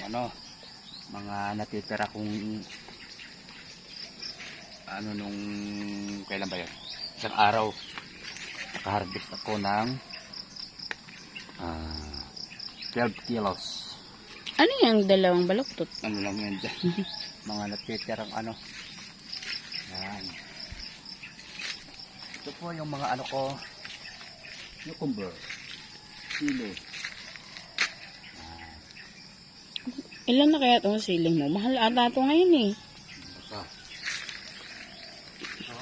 ano, mga natitira kong ano nung kailan ba yun? Isang araw nakaharvest ako ng 12 kilos. Ano yung dalawang baluktot? Ano lang yan dyan. Mga natitirang ano. Yan. Ito po yung mga ano ko, cucumber, sili. Ilan na kaya itong siling mo? Mahal ata ito ngayon eh. Ito. Ito.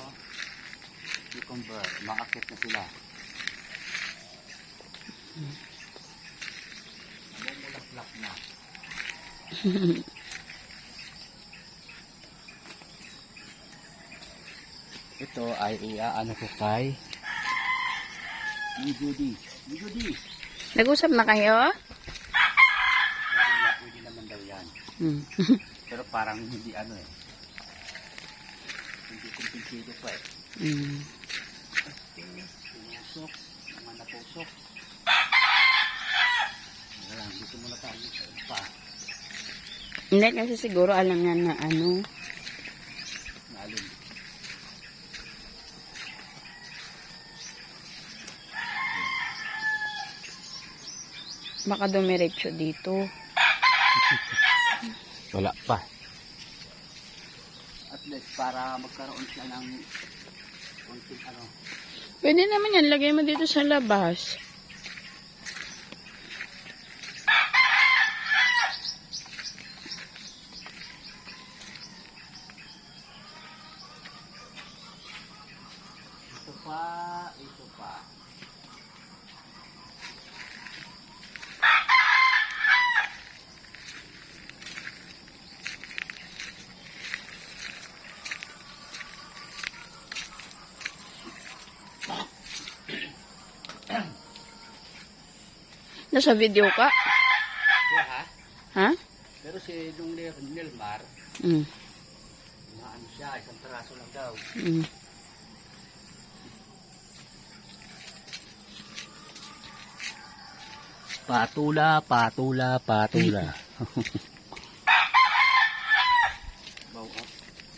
Cucumber. Maakit na sila. Namumulak-lak na. Ito ay iaano ko kay Judy. Judy. Nag-usap na kayo? Pwede naman daw yan. Pero parang hindi ano eh. Hindi kumpinsido pa eh. Pinusok. Mga napusok. Ayan, dito muna tayo sa pa. Hindi kasi siguro alam nga na ano. Naalin. Baka dumiretso dito. Wala pa. At least para magkaroon siya ng konting ano. Pwede naman yan. Lagay mo dito sa labas. Ito pa, ito pa. Nasa video ka? Kaya ha? Ha? Pero si Dung Nilmar, ano siya, isang peraso lang daw. Patula, patula, patula. Baw,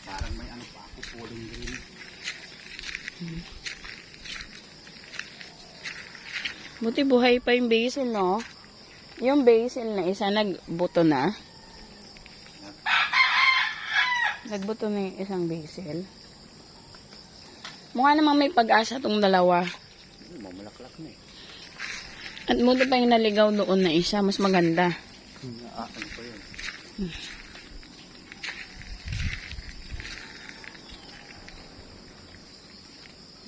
parang may ano pa ako, pulling green. Buti buhay pa yung basil, no? Yung basil na isa, nagbuto na. Nagbuto na yung isang basil. Mukha namang may pag-asa tong dalawa. Mamulaklak na eh. At buti pa yung naligaw doon na isa, mas maganda. Ano pa yun?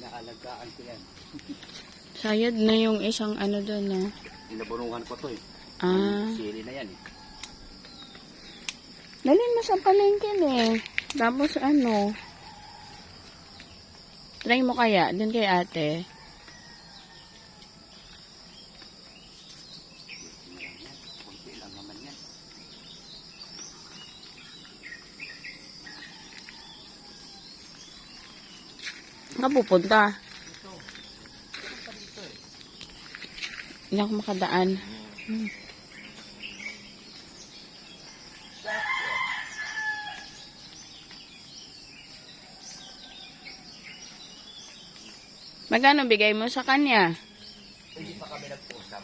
Naalagaan ko yan. Sayad na yung isang ano doon, no? Inaburungan ko to eh. Sili na yan eh. Dalhin mo sa palengke eh. Tapos ano, try mo kaya, dun kay ate. Kunti lang naman yan. Saan ka pupunta? Ito. Ito pa dito eh. Hindi ako makadaan. Magkano bigay mo sa kanya? Hindi pa kami nag-usap.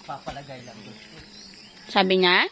Papalagay lang doon. Sabi niya?